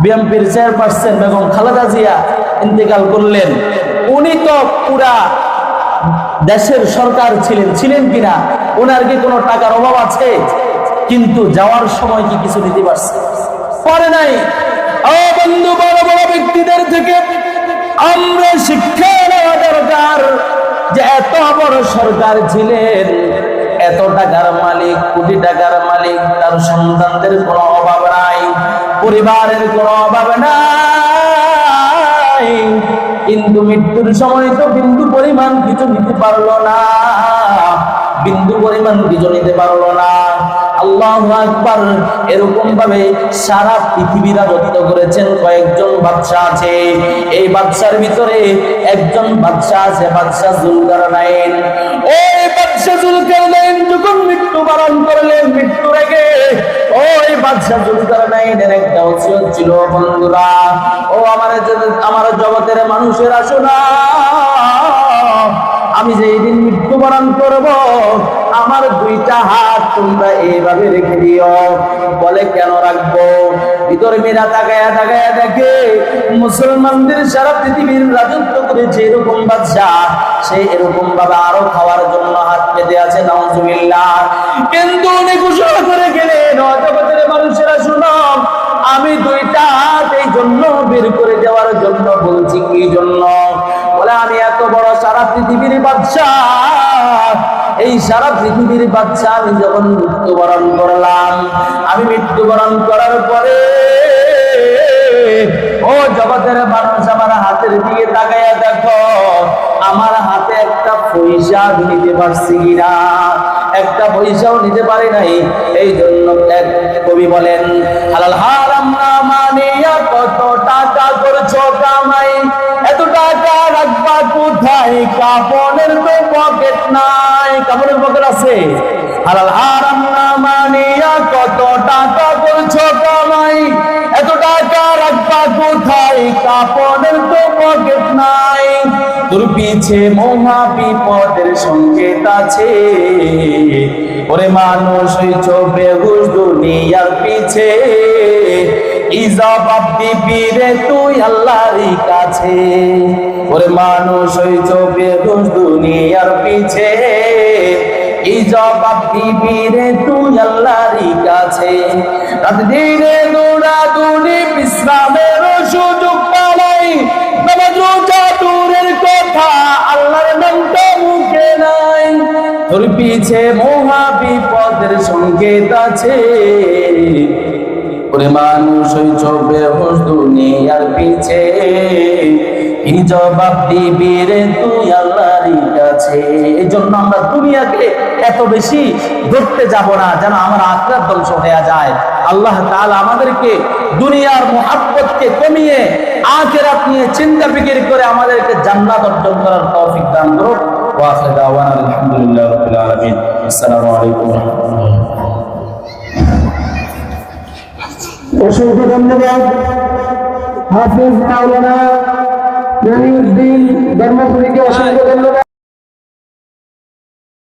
বিএনপির চেয়ারপারসন বেগম খালেদা জিয়া ইন্তেকাল করলেন। উনি তো পুরা দেশের সরকার ছিলেন কিনা, ওনার কি কোনো টাকার অভাব আছে? কিন্তু যাওয়ার সময় কি কিছু দিতে পারছে? পারে নাই। ও বন্ধু, বড় বড় ব্যক্তিদের থেকে আমরা শিক্ষা নেওয়া দরকার যে এত বড় সরকার ছিলেন, এত টাকার মালিক, কোটি টাকার মালিক, তার সন্তানদের কোনো অভাব নাই, পরিবারের কোনো অভাব নাই, কিন্তু মৃত্যুর সময় তো বিন্দু পরিমাণ কিছু নিতে পারলো না, বিন্দু পরিমাণ কিছু নিতে পারলো না। আল্লাহু আকবার। এরকম ভাবে সারা পৃথিবী রাজত্ব করেছেন কয়েকজন বাদশা আছে। এই বাদশার ভিতরে একজন বাদশা আছে, বাদশা জুলকারনাইন। ওই বাদশা জুলকারনাইন যখন মৃত্যুবরণ করলেন, মৃত্যুর আগে ওই বাদশা জুলকারনাইনের একটা ওসিয়ত ছিল, বন্ধুরা ও আমার জগতের মানুষেরা শোনা, আমি যে দিন মৃত্যুবরণ করব আমার দুইটা হাত তোমরা এইভাবে রেখে দিও। বলে কেন রাখবো? ভিতরে মেয়েরা তাকায়া তাকায়া দেখে মুসলমানদের সারা পৃথিবীর রাজত্ব করেছে এরকম বাদশাহ, সে এরকম ভাবে আরো খাওয়ার জন্য হাত পেতে আছে, নাউজুবিল্লাহ। কিন্তু উনি ঘোষণা করে গেলেন, জগতের মানুষেরা শুনো, আমি দুইটা হাত এই জন্য বের করে দেওয়ার জন্য বলছি। কি জন্য? বলে আমি এত বড় সারা পৃথিবীর বাদশাহ, এই সারা পৃথিবীর বাদশাহ আমি যখন মৃত্যুবরণ করলাম, আমি মৃত্যুবরণ করার পরে ও জগতের মানুষ আমার হাতের দিকে তাকাইয়া দেখো, আমার হাতে একটা পয়সা নিতে পারছি কিনা? একটা পয়সাও নিতে পারি নাই। এই জন্য এক কবি বলেন, হালাল হারাম না মানিয়া কত টাকা করছো কামাই, এত টাকা রাখবা কোথায়? কাপড়ের তো পকেট নাই। কাপড়ের পকেট আছে? হালাল হারাম না মানিয়া কত টাকা করছো কামাই, এত টাকা রাখবা কোথায়? কাপড়ের তো পকেট নাই। তোর পিছে মহা বিপদের সংকেত আছে, ওরে মানুষ হইছ বেহুশ দুনিয়ার পিছে, কি জবাব দিবি রে তুই আল্লাহর কাছে? ওরে মানুষ হইছ বেহুশ দুনিয়ার পিছে, কি জবাব দিবি রে তুই আল্লাহর কাছে? রাত দিনে দৌড়াদৌড়ি বিশ্রামের সুযোগ পালাই, নামাজ রোজা দূরের কথা আল্লাহর নামটা মুখে নাই। তোর পিছে মহা বিপদের সংকেত আছে, ওরে মানুষ হইছ বেহুশ দুনিয়ার পিছে, কি জবাব দিবি রে তুই আল্লাহর কাছে? এই জন্য আমরা দুনিয়াকে এত বেশি ধরতে যাব না যেন আমার আখিরাত ধ্বংস হয়ে যায়। আল্লাহ তাআলা আমাদেরকে দুনিয়ার মুহাব্বতকে কমিয়ে আখিরাত নিয়ে চিন্তা ফিকির করে আমাদেরকে জান্নাত অর্জন করার তৌফিক দান করুন। ওয়া আখিরু দাওয়ানা আলহামদুলিল্লাহি রাব্বিল আলামিন। আসসালামু আলাইকুম ওয়া রাহমাতুল্লাহ। অসংখ্য ধন্যবাদ হাফেজ মাওলানা জহিরুদ্দিন ধর্মপুরীকে, অসংখ্য ধন্যবাদ।